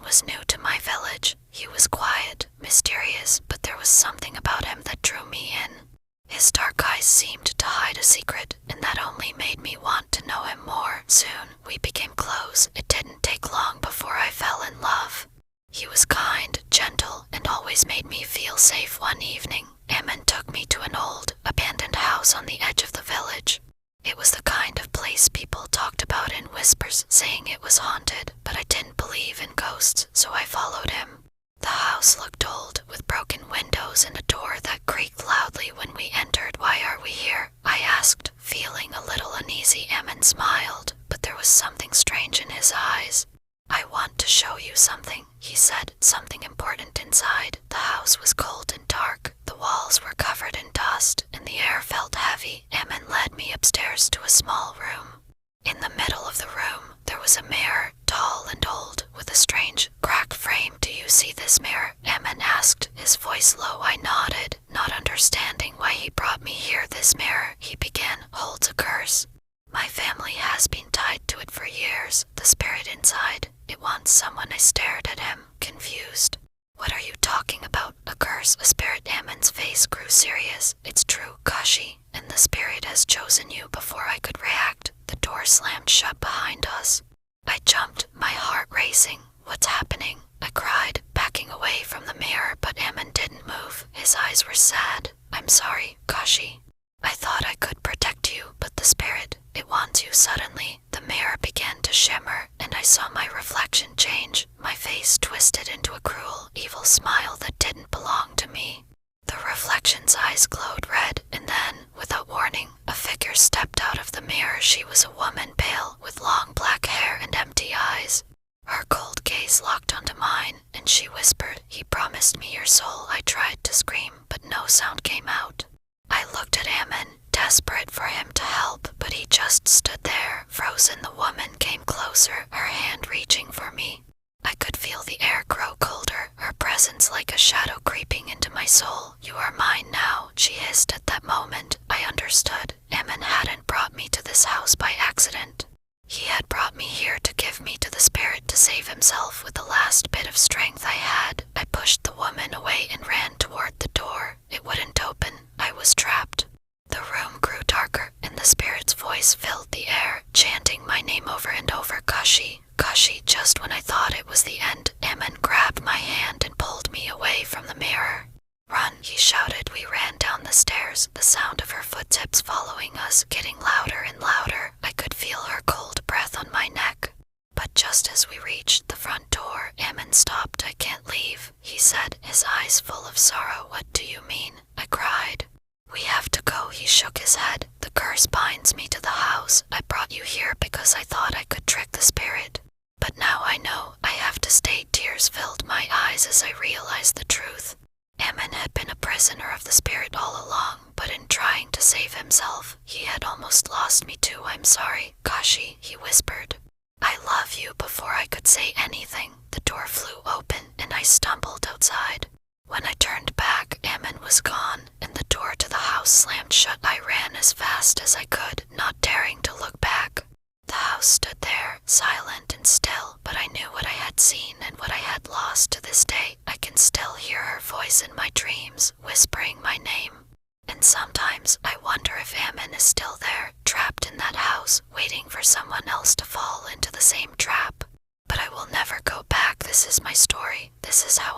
was new to my village. He was quiet, mysterious, but there was something about him that drew me in. His dark eyes seemed to hide a secret, and that only made me want to know him more. Soon, we became close. It didn't take long before I fell in love. He was kind, gentle, and always made me feel safe. One evening, Emin took me to an old, abandoned house on the edge of the village. It was the kind of place people talked about in whispers, saying it was haunted, but I didn't believe in ghosts, so I followed him. The house looked old, with broken windows and a door that creaked loudly when we entered. "Why are we here?" I asked, feeling a little uneasy. Emin smiled, but there was something strange in his eyes. "I want to show you something," he said, "something important inside." The house was cold and dark. The walls were covered in dust, and the air felt heavy. Emin led me upstairs to a small room. In the middle of the room, there was a mirror, tall and old, with a strange, cracked frame. "Do you see this mirror?" Emin asked, his voice low. I nodded, not understanding why he brought me here. "This mirror," he began, "holds a curse. My family has been tied to it for years. The spirit inside, it wants someone." I stared at him, confused. "What are you talking about? A curse? A spirit?" Emin's face grew serious. "It's true, Kashi, and the spirit has chosen you." Before I could react, the door slammed shut behind us. I jumped, my heart racing. "What's happening?" I cried, backing away from the mirror, but Emin didn't move. His eyes were sad. "I'm sorry, Kashi. I thought I could protect you, but the spirit, it wants you." Suddenly, the mirror began to shimmer, and I saw my reflection change. My face twisted into a cruel, evil smile that didn't belong to me. The reflection's eyes glowed red, and then, without warning, a figure stepped out of the mirror. She was a woman, pale, with long black hair and empty eyes. Her cold gaze locked onto mine, and she whispered, "He promised me your soul." I tried to scream, but no sound came out. I looked at Emin, desperate for him to help, but he just stood there, frozen. The woman came closer, her hand reaching for me. I could feel the air grow colder, her presence like a shadow creeping into my soul. "You are mine now," she hissed. At that moment, I understood. Emin hadn't brought me to this house by accident. He had brought me here to give me to the spirit to save himself. With the last bit of strength I had, I pushed the woman away and ran toward the door. It wouldn't open. I was trapped. The room grew darker, and the spirit's voice filled the air, chanting my name over and over. "Kashi, Kashi." Just when I thought it was the end, Emin grabbed my hand and pulled me away from the mirror. "Run," he shouted. We ran down the stairs, the sound of her footsteps following us, getting louder and louder. I could feel her cold breath on my neck. But just as we reached the front door, Emin stopped. "I can't leave," he said, his eyes full of sorrow. "What do you mean?" I cried. "We have to go." He shook his head. "The curse binds me to the house. I brought you here because I thought I could trick the spirit. But now I know I have to stay." Tears filled my eyes as I realized the truth. Emin had been a prisoner of the spirit all along, but in trying to save himself, he had almost lost me too. "I'm sorry, Kashi," he whispered. "I love you." Before I could say anything, the door flew open and I stumbled outside. When I turned back, Emin was gone, and the door to the house slammed shut. I ran as fast as I could, not daring to look back. The house stood there, silent and still, but I knew what I had seen and what I had lost. To this day, I can still hear her voice in my dreams, whispering my name. And sometimes I wonder if Emin is still there, trapped in that house, waiting for someone else to fall into the same trap. But I will never go back. This is my story. This is how